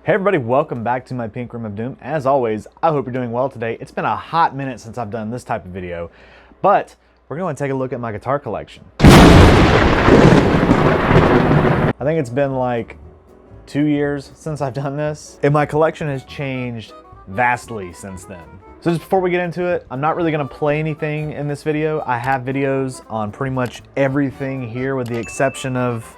Hey everybody, welcome back to my Pink Room of Doom. As always, I hope you're doing well today. It's been a hot minute since I've done this type of video, but we're going to take a look at my guitar collection. I think it's been like 2 years since I've done this, and my collection has changed vastly since then. So just before we get into it, I'm not really gonna play anything in this video. I have videos on pretty much everything here with the exception of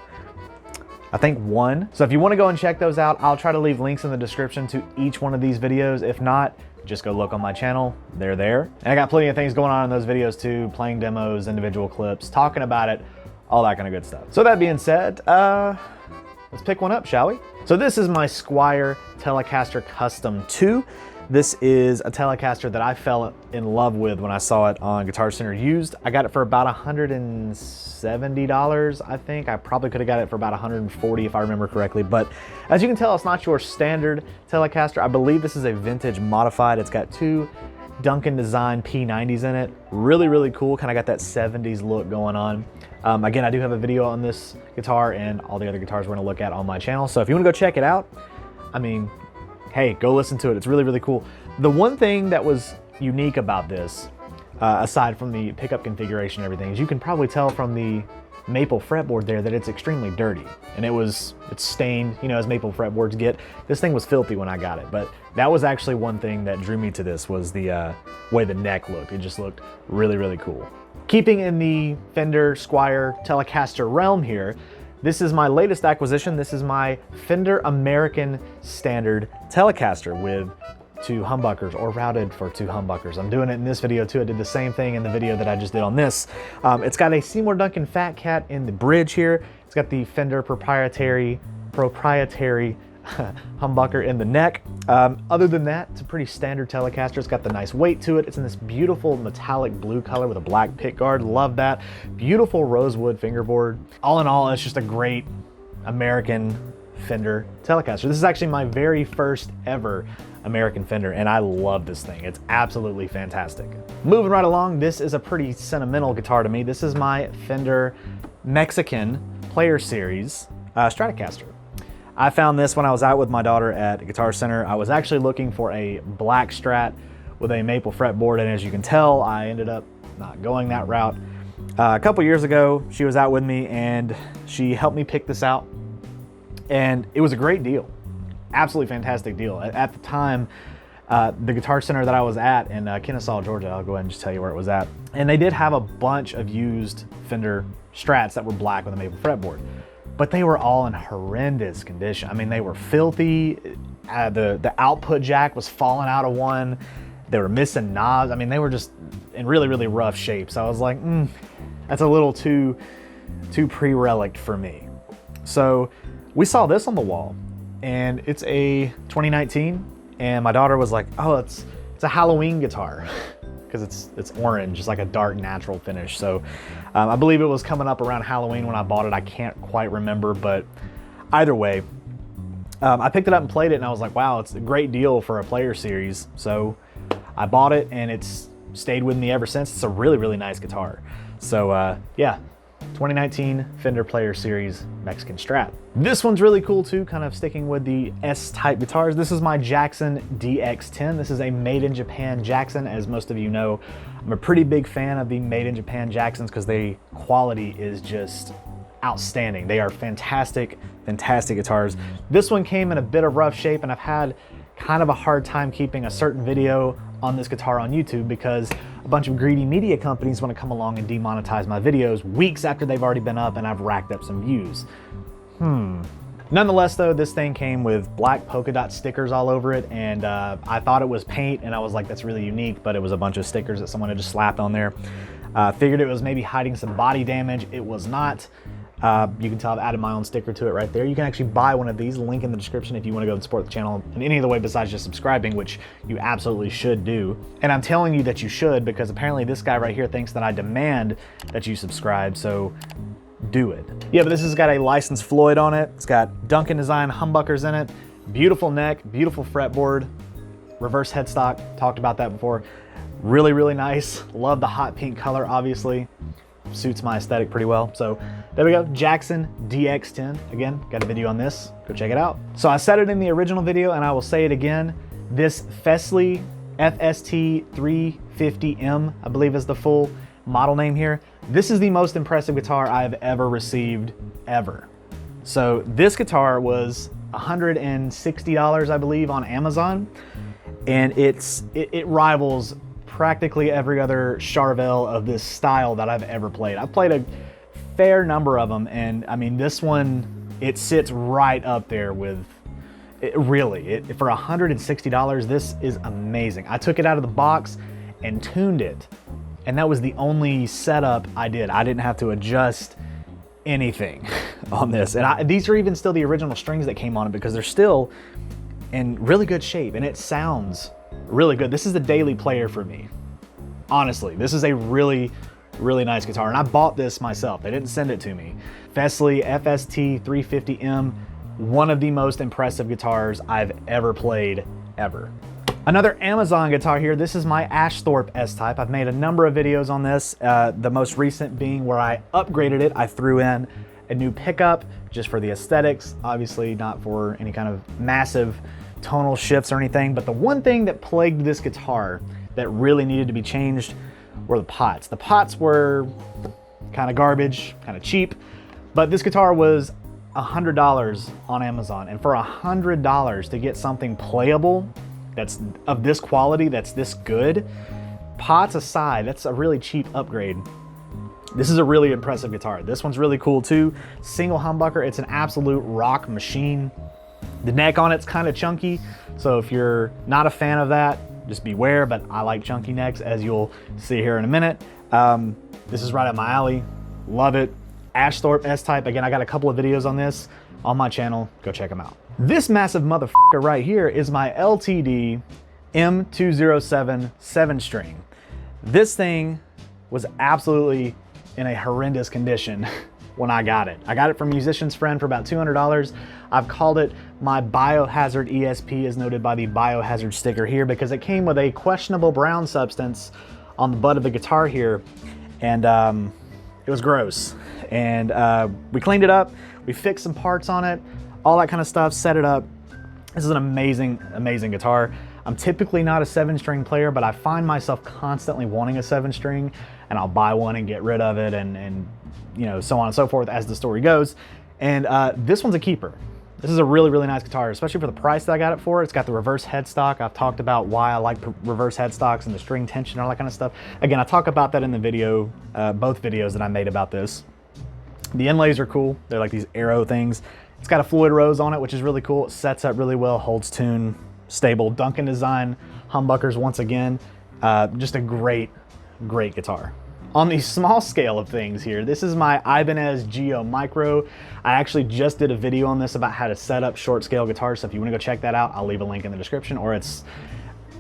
I think one. So if you want to go and check those out, I'll try to leave links in the description to each one of these videos. If not, just go look on my channel. They're there. And I got plenty of things going on in those videos too, playing demos, individual clips, talking about it, all that kind of good stuff. So that being said, let's pick one up, shall we? So this is my Squire Telecaster Custom 2. This is a Telecaster that I fell in love with when I saw it on Guitar Center used. I got it for about $170, I think. I probably could have got it for about $140 if I remember correctly. But as you can tell, it's not your standard Telecaster. I believe this is a vintage modified. It's got two Duncan design P90s in it. Really, really cool. Kind of got that 70s look going on. Again, I do have a video on this guitar and all the other guitars we're gonna look at on my channel. So if you wanna go check it out, I mean, hey, go listen to it. It's really, really cool. The one thing that was unique about this, aside from the pickup configuration and everything, is you can probably tell from the maple fretboard there that it's extremely dirty. And it's stained, you know, as maple fretboards get. This thing was filthy when I got it, but that was actually one thing that drew me to this was the way the neck looked. It just looked really, really cool. Keeping in the Fender Squire Telecaster realm here, this is my latest acquisition. This is my Fender American Standard Telecaster with two humbuckers, or routed for two humbuckers. I'm doing it in this video too. I did the same thing in the video that I just did on this. It's got a Seymour Duncan Fat Cat in the bridge here. It's got the Fender proprietary humbucker in the neck. Other than that, it's a pretty standard Telecaster. It's got the nice weight to it. It's in this beautiful metallic blue color with a black pick guard. Love that. Beautiful rosewood fingerboard. All in all, it's just a great American Fender Telecaster. This is actually my very first ever American Fender, and I love this thing. It's absolutely fantastic. Moving right along, this is a pretty sentimental guitar to me. This is my Fender Mexican Player Series Stratocaster. I found this when I was out with my daughter at Guitar Center. I was actually looking for a black Strat with a maple fretboard, and as you can tell, I ended up not going that route. A couple years ago, she was out with me and she helped me pick this out, and it was a great deal. Absolutely fantastic deal. At the time, the Guitar Center that I was at in Kennesaw, Georgia, I'll go ahead and just tell you where it was at, and they did have a bunch of used Fender Strats that were black with a maple fretboard. But they were all in horrendous condition. I mean, they were filthy. The output jack was falling out of one. They were missing knobs. I mean, they were just in really, really rough shape. So I was like, that's a little too pre-relict for me. So we saw this on the wall, and it's a 2019. And my daughter was like, oh, it's a Halloween guitar. Because it's orange, it's like a dark natural finish. So I believe it was coming up around Halloween when I bought it. I can't quite remember, but either way, I picked it up and played it, and I was like, wow, it's a great deal for a Player Series. So I bought it, and it's stayed with me ever since. It's a really, really nice guitar. So yeah, 2019 Fender Player Series Mexican Strat. This one's really cool too, kind of sticking with the S-type guitars. This is my Jackson DX10. This is a made in Japan Jackson. As most of you know, I'm a pretty big fan of the made in Japan Jacksons because the quality is just outstanding. They are fantastic, fantastic guitars. This one came in a bit of rough shape, and I've had kind of a hard time keeping a certain video on this guitar on YouTube because a bunch of greedy media companies want to come along and demonetize my videos weeks after they've already been up and I've racked up some views. Nonetheless though, this thing came with black polka dot stickers all over it, and I thought it was paint, and I was like, that's really unique, but it was a bunch of stickers that someone had just slapped on there. Figured it was maybe hiding some body damage. It was not. You can tell I've added my own sticker to it right there. You can actually buy one of these, link in the description if you want to go and support the channel in any other way besides just subscribing, which you absolutely should do. And I'm telling you that you should because apparently this guy right here thinks that I demand that you subscribe, so do it. Yeah, but this has got a licensed Floyd on it. It's got Duncan design humbuckers in it. Beautiful neck, beautiful fretboard, reverse headstock, talked about that before. Really, really nice. Love the hot pink color, obviously. Suits my aesthetic pretty well. So There we go, Jackson DX10. Again, got a video on this, go check it out. So I said it in the original video and I will say it again. This Fender FST 350M, I believe is the full model name here. This is the most impressive guitar I've ever received, ever. So this guitar was $160, I believe, on Amazon. And it rivals practically every other Charvel of this style that I've ever played. I've played a fair number of them, and I mean, this one, it sits right up there with, for $160, this is amazing. I took it out of the box and tuned it, and that was the only setup I did. I didn't have to adjust anything on this. And these are even still the original strings that came on it because they're still in really good shape and it sounds really good. This is the daily player for me. Honestly, this is a really, really nice guitar. And I bought this myself. They didn't send it to me. Fender FST 350M, one of the most impressive guitars I've ever played, ever. Another Amazon guitar here. This is my Thorp S Type. I've made a number of videos on this. The most recent being where I upgraded it. I threw in a new pickup just for the aesthetics, obviously not for any kind of massive tonal shifts or anything. But the one thing that plagued this guitar that really needed to be changed were the pots. The pots were kind of garbage, kind of cheap, but this guitar was $100 on Amazon. And for $100 to get something playable that's of this quality, that's this good, pots aside, that's a really cheap upgrade. This is a really impressive guitar. This one's really cool too. Single humbucker, it's an absolute rock machine. The neck on it's kind of chunky, so if you're not a fan of that, just beware, but I like chunky necks, as you'll see here in a minute. This is right up my alley, love it. Thorp S Type, again, I got a couple of videos on this on my channel, go check them out. This massive motherfucker right here is my LTD M207 7-string. This thing was absolutely in a horrendous condition when I got it. I got it from Musician's Friend for about $200. I've called it my Biohazard ESP, as noted by the Biohazard sticker here, because it came with a questionable brown substance on the butt of the guitar here, and it was gross. And we cleaned it up, we fixed some parts on it, all that kind of stuff, set it up. This is an amazing, amazing guitar. I'm typically not a 7-string player, but I find myself constantly wanting a 7-string, and I'll buy one and get rid of it, and you know, so on and so forth as the story goes. And this one's a keeper. This is a really, really nice guitar, especially for the price that I got it for. It's got the reverse headstock. I've talked about why I like reverse headstocks and the string tension and all that kind of stuff. Again, I talk about that in the video, both videos that I made about this. The inlays are cool. They're like these arrow things. It's got a Floyd Rose on it, which is really cool. It sets up really well, holds tune, stable. Duncan design humbuckers once again. Just a great, great guitar. On the small scale of things here, this is my Ibz GeoMicro. I actually just did a video on this about how to set up short scale guitars, so if you want to go check that out, I'll leave a link in the description, or it's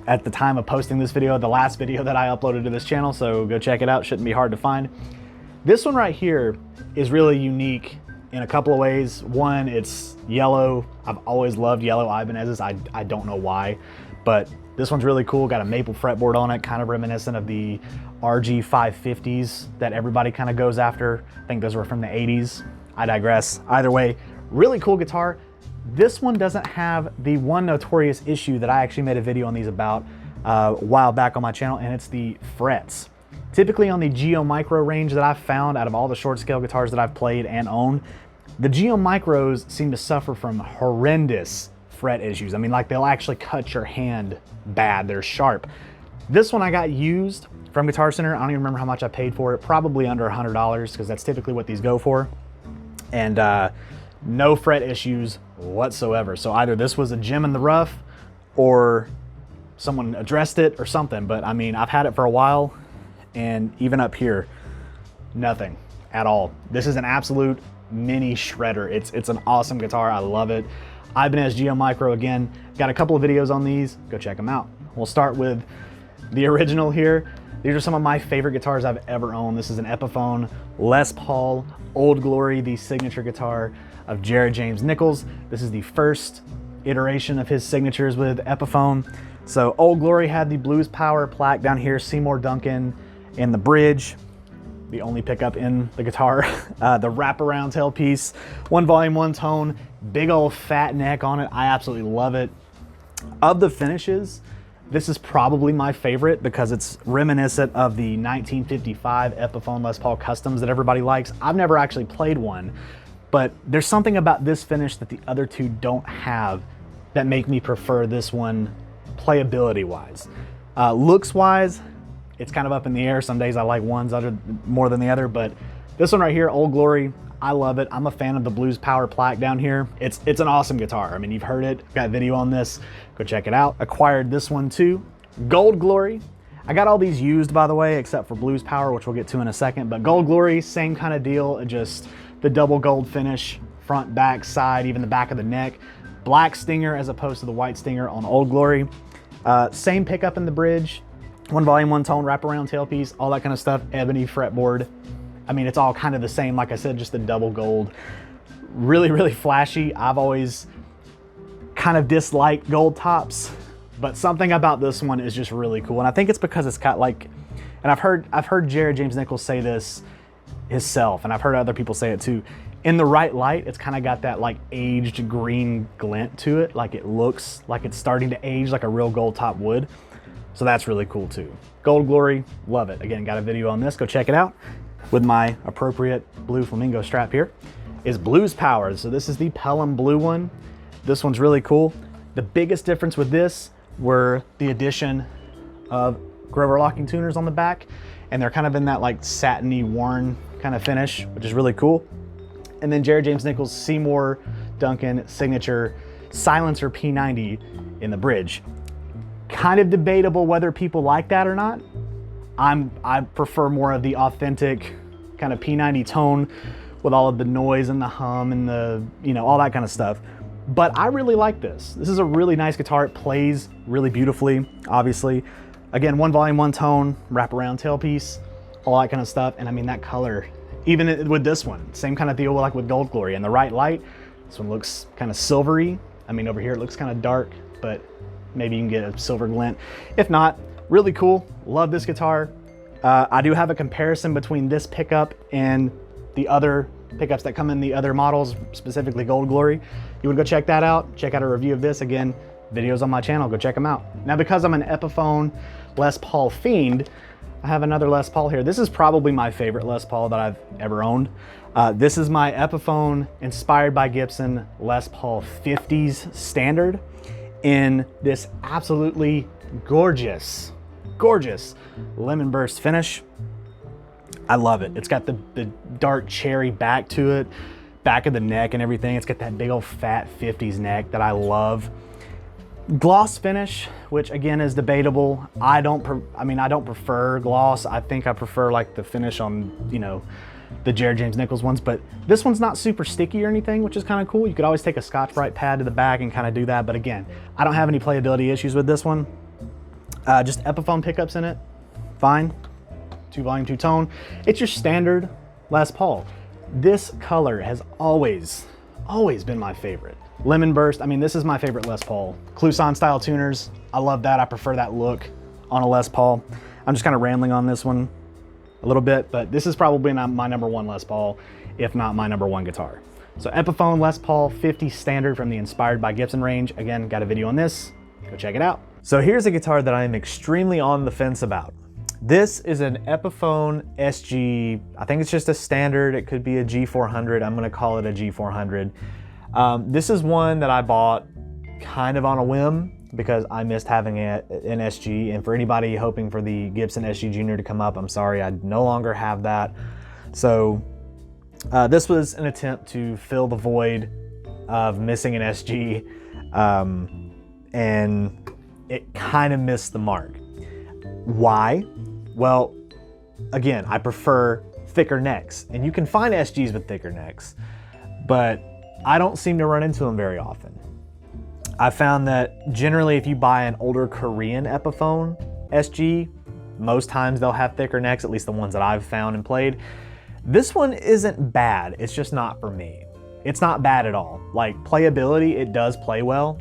at the time of posting this video, the last video that I uploaded to this channel, so go check it out. Shouldn't be hard to find. This one right here is really unique in a couple of ways. One, it's yellow. I've always loved yellow Ibz's. I don't know why, but this one's really cool. Got a maple fretboard on it, kind of reminiscent of the RG 550s that everybody kind of goes after. I think those were from the 80s. I digress. Either way, really cool guitar. This one doesn't have the one notorious issue that I actually made a video on these about a while back on my channel, and it's the frets. Typically on the GeoMicro range that I've found out of all the short scale guitars that I've played and owned, the GeoMicros seem to suffer from horrendous fret issues. I mean, like, they'll actually cut your hand bad. They're sharp. This one I got used from Guitar Center. I don't even remember how much I paid for it. Probably under $100, because that's typically what these go for. And no fret issues whatsoever. So either this was a gem in the rough or someone addressed it or something. But I mean, I've had it for a while, and even up here, nothing at all. This is an absolute mini shredder. It's an awesome guitar. I love it. Ibz GeoMicro, again, got a couple of videos on these. Go check them out. We'll start with the original here. These are some of my favorite guitars I've ever owned. This is an Epiphone Les Paul Old Glory, the signature guitar of Jared James Nichols. This is the first iteration of his signatures with Epiphone. So Old Glory had the Blues Power plaque down here, Seymour Duncan in the bridge. the only pickup in the guitar. The wraparound tailpiece, 1 volume, 1 tone, big old fat neck on it. I absolutely love it. Of the finishes, this is probably my favorite because it's reminiscent of the 1955 Epiphone Les Paul Customs that everybody likes. I've never actually played one, but there's something about this finish that the other two don't have that make me prefer this one playability wise. Looks wise, it's kind of up in the air. Some days I like ones more than the other, but this one right here, Old Glory, I love it. I'm a fan of the Blues Power plaque down here. It's an awesome guitar. I mean, you've heard it, got a video on this, go check it out. Acquired this one too. Gold Glory. I got all these used, by the way, except for Blues Power, which we'll get to in a second, but Gold Glory, same kind of deal, just the double gold finish, front, back, side, even the back of the neck. Black stinger as opposed to the white stinger on Old Glory. Same pickup in the bridge, 1 volume, 1 tone, wraparound tailpiece, all that kind of stuff, ebony fretboard. I mean, it's all kind of the same, like I said, just the double gold. Really, really flashy. I've always kind of disliked gold tops, but something about this one is just really cool. And I think it's because it's got like, and I've heard James Nichols say this himself, and I've heard other people say it too. In the right light, it's kind of got that like aged green glint to it. Like it looks like it's starting to age like a real gold top would. So that's really cool too. Gold Glory, love it. Again, got a video on this, go check it out. With my appropriate blue flamingo strap here is Blues Power. So this is the Pelham blue one. This one's really cool. The biggest difference with this were the addition of Grover locking tuners on the back, and they're kind of in that like satiny worn kind of finish, which is really cool. And then James Nichols Seymour Duncan signature silencer P90 in the bridge. Kind of debatable whether people like that or not. I prefer more of the authentic kind of P90 tone with all of the noise and the hum and the, you know, all that kind of stuff. But I really like this. This is a really nice guitar. It plays really beautifully, obviously. Again, 1 volume, 1 tone, wraparound tailpiece, all that kind of stuff. And I mean, that color, even with this one, same kind of deal like with Gold Glory. In the right light, this one looks kind of silvery. I mean, over here it looks kind of dark, but maybe you can get a silver glint. If not, really cool. Love this guitar. I do have a comparison between this pickup and the other pickups that come in the other models, specifically Gold Glory. You would go check that out. Check out a review of this. Again, videos on my channel, go check them out. Now, because I'm an Epiphone Les Paul fiend, I have another Les Paul here. This is probably my favorite Les Paul that I've ever owned. This is my Epiphone inspired by Gibson Les Paul 50s standard in this absolutely gorgeous lemon burst finish. I love it. It's got the dark cherry back to it, back of the neck and everything. It's got that big old fat 50s neck that I love. Gloss finish, which again is debatable. I don't prefer gloss. I think I prefer like the finish on, you know, the James Nichols ones, but this one's not super sticky or anything, which is kind of cool. You could always take a Scotch-Brite pad to the back and kind of do that, but again, I don't have any playability issues with this one. Just Epiphone pickups in it, fine. 2 volume, 2 tone. It's your standard Les Paul. This color has always been my favorite. Lemon burst, I mean, this is my favorite Les Paul. Clouson style tuners, I love that. I prefer that look on a Les Paul. I'm just kind of rambling on this one a little bit, but this is probably not my #1 Les Paul, if not my #1 guitar. So Epiphone Les Paul 50 standard from the Inspired by Gibson range. Again, got a video on this, go check it out. So here's a guitar that I am extremely on the fence about. This is an Epiphone SG, I think it's just a standard, it could be a G400, I'm gonna call it a G400. This is one that I bought kind of on a whim because I missed having an SG, and for anybody hoping for the Gibson SG Junior to come up, I'm sorry, I no longer have that. So this was an attempt to fill the void of missing an SG, and it kind of missed the mark. Why? Well, again, I prefer thicker necks, and you can find SGs with thicker necks, but I don't seem to run into them very often. I found that generally if you buy an older Korean Epiphone SG, most times they'll have thicker necks, at least the ones that I've found and played. This one isn't bad, it's just not for me. It's not bad at all. Like playability, it does play well,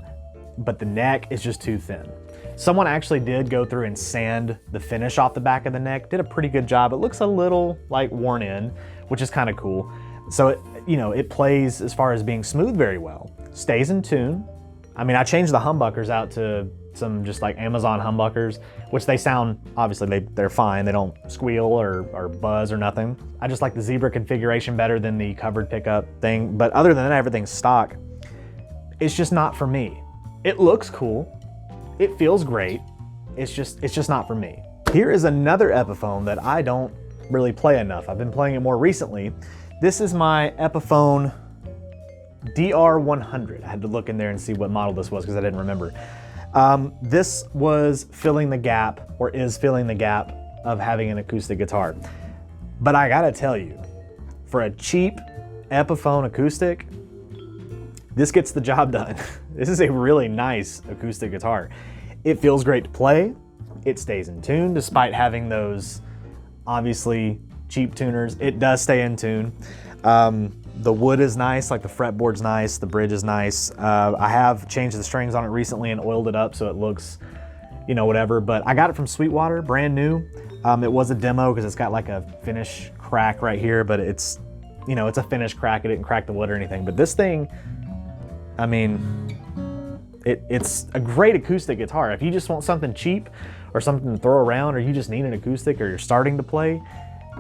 but the neck is just too thin. Someone actually did go through and sand the finish off the back of the neck, did a pretty good job. It looks a little like worn in, which is kind of cool. So it, you know, it plays as far as being smooth very well. Stays in tune. I mean, I changed the humbuckers out to some just like Amazon humbuckers, which they sound, obviously they're fine. They don't squeal or buzz or nothing. I just like the Zebra configuration better than the covered pickup thing. But other than that, everything's stock. It's just not for me. It looks cool. It feels great. It's just not for me. Here is another Epiphone that I don't really play enough. I've been playing it more recently. This is my Epiphone DR100. I had to look in there and see what model this was because I didn't remember. This was filling the gap, or is filling the gap, of having an acoustic guitar. But I gotta tell you, for a cheap Epiphone acoustic, this gets the job done. This is a really nice acoustic guitar. It feels great to play. It stays in tune despite having those obviously cheap tuners. It does stay in tune. The wood is nice, like the fretboard's nice, the bridge is nice. I have changed the strings on it recently and oiled it up so it looks, you know, whatever, but I got it from Sweetwater, brand new. It was a demo because it's got like a finish crack right here, but it's, you know, it's a finish crack. It didn't crack the wood or anything, but this thing, I mean, it's a great acoustic guitar. If you just want something cheap or something to throw around, or you just need an acoustic, or you're starting to play,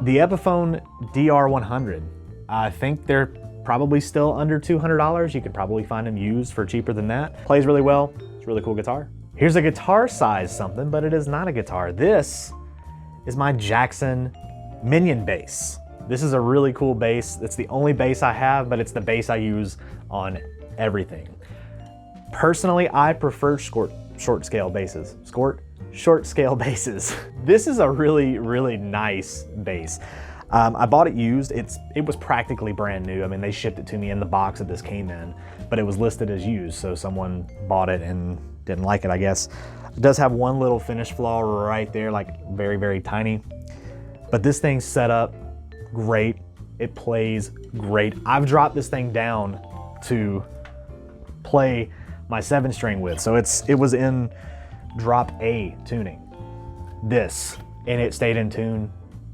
the Epiphone DR100, I think they're probably still under $200. You could probably find them used for cheaper than that. Plays really well. It's a really cool guitar. Here's a guitar size something, but it is not a guitar. This is my Jackson Minion bass. This is a really cool bass. It's the only bass I have, but it's the bass I use on everything. Personally, I prefer short scale basses. Short scale basses. This is a really, really nice bass. I bought it used. It was practically brand new. I mean, they shipped it to me in the box that this came in, but it was listed as used, so someone bought it and didn't like it, I guess. It does have one little finish flaw right there, like very, very tiny. But this thing's set up great. It plays great. I've dropped this thing down to play my 7-string with. So it was in drop A tuning, this, and it stayed in tune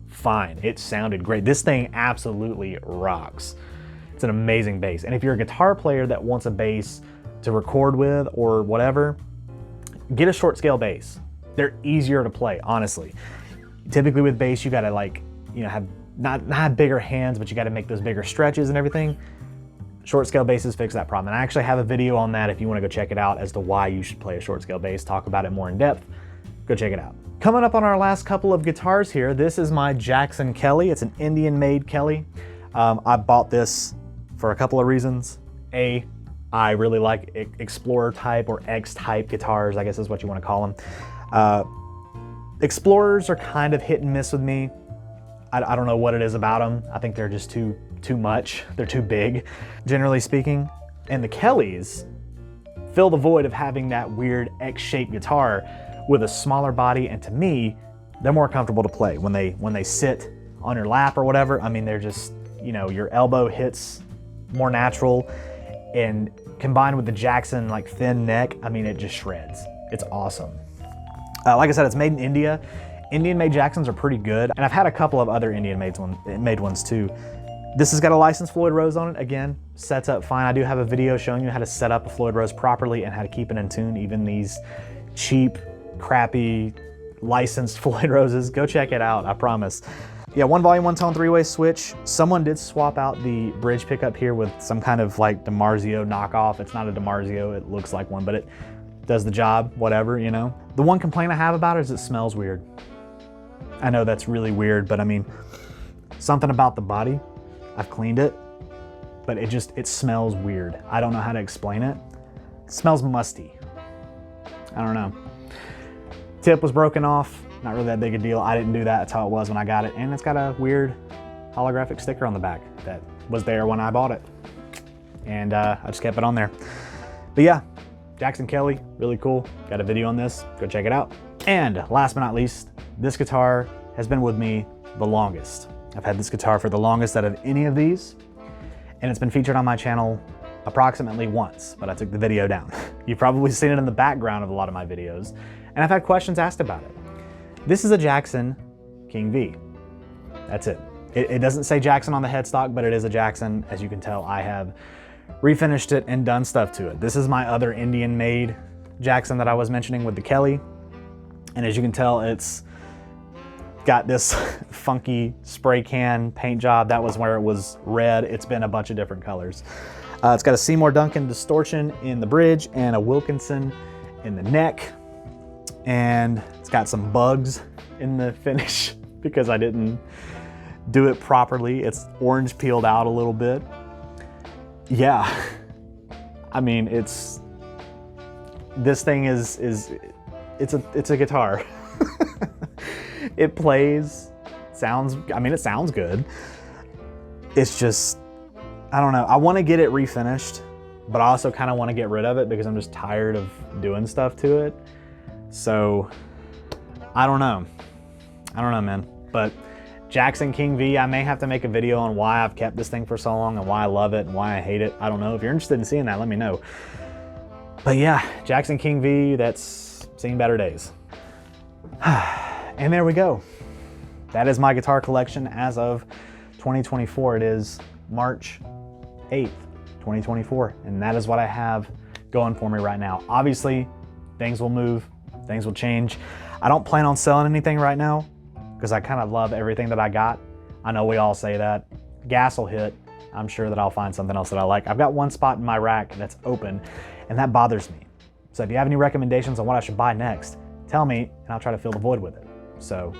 fine. It sounded great. This thing absolutely rocks. It's an amazing bass. And if you're a guitar player that wants a bass to record with or whatever, get a short scale bass. They're easier to play, honestly. Typically with bass, you gotta, like, you know, have not have bigger hands, but you gotta make those bigger stretches and everything. Short scale basses fix that problem. And I actually have a video on that if you wanna go check it out as to why you should play a short scale bass, talk about it more in depth. Go check it out. Coming up on our last couple of guitars here, this is my Jackson Kelly. It's an Indian-made Kelly. I bought this for a couple of reasons. A, I really like Explorer type or X type guitars, I guess is what you want to call them. Explorers are kind of hit and miss with me. I don't know what it is about them. I think they're just too much. They're too big, generally speaking. And the Kellys fill the void of having that weird X-shaped guitar with a smaller body, and to me, they're more comfortable to play when they sit on your lap or whatever. I mean, they're just, you know, your elbow hits more natural, and combined with the Jackson like thin neck, I mean, it just shreds. It's awesome. Like I said, it's made in India. Indian-made Jacksons are pretty good, and I've had a couple of other Indian-made ones too. This has got a licensed Floyd Rose on it. Again, sets up fine. I do have a video showing you how to set up a Floyd Rose properly and how to keep it in tune, even these cheap, crappy, licensed Floyd Roses. Go check it out, I promise. Yeah, 1 volume, 1 tone, 3-way switch. Someone did swap out the bridge pickup here with some kind of like DiMarzio knockoff. It's not a DiMarzio, it looks like one, but it does the job, whatever, you know. The one complaint I have about it is it smells weird. I know that's really weird, but I mean, something about the body. I've cleaned it, but it smells weird. I don't know how to explain it. It smells musty. I don't know. Tip was broken off. Not really that big a deal. I didn't do that. That's how it was when I got it. And it's got a weird holographic sticker on the back that was there when I bought it. And I just kept it on there. But yeah, Jackson Kelly, really cool. Got a video on this. Go check it out. And last but not least, this guitar has been with me the longest. I've had this guitar for the longest out of any of these, and it's been featured on my channel approximately once, but I took the video down. You've probably seen it in the background of a lot of my videos, and I've had questions asked about it. This is a Jackson King V. That's it. It doesn't say Jackson on the headstock, but it is a Jackson. As you can tell, I have refinished it and done stuff to it. This is my other Indian-made Jackson that I was mentioning with the Kelly, and as you can tell, it's got this funky spray can paint job. That was where it was red. It's been a bunch of different colors. It's got a Seymour Duncan distortion in the bridge and a Wilkinson in the neck. And it's got some bugs in the finish because I didn't do it properly. It's orange peeled out a little bit. Yeah, I mean, this thing is it's a guitar. It plays, it sounds good. It's just, I don't know. I want to get it refinished, but I also kind of want to get rid of it because I'm just tired of doing stuff to it. So, I don't know. Man. But Jackson King V, I may have to make a video on why I've kept this thing for so long and why I love it and why I hate it. I don't know. If you're interested in seeing that, let me know. But yeah, Jackson King V, that's seen better days. And there we go. That is my guitar collection as of 2024. It is March 8th, 2024. And that is what I have going for me right now. Obviously, things will move, things will change. I don't plan on selling anything right now because I kind of love everything that I got. I know we all say that. Gas will hit. I'm sure that I'll find something else that I like. I've got one spot in my rack that's open, and that bothers me. So if you have any recommendations on what I should buy next, tell me, and I'll try to fill the void with it. So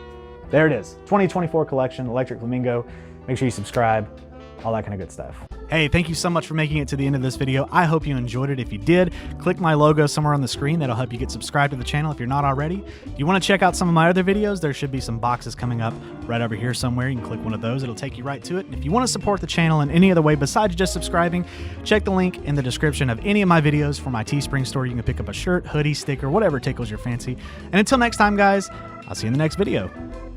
there it is, 2024 collection, Electric Flamingo. Make sure you subscribe, all that kind of good stuff. Hey, thank you so much for making it to the end of this video. I hope you enjoyed it. If you did, click my logo somewhere on the screen. That'll help you get subscribed to the channel if you're not already. If you want to check out some of my other videos, there should be some boxes coming up right over here somewhere. You can click one of those. It'll take you right to it. And if you want to support the channel in any other way besides just subscribing, check the link in the description of any of my videos for my Teespring store. You can pick up a shirt, hoodie, sticker, whatever tickles your fancy. And until next time, guys, I'll see you in the next video.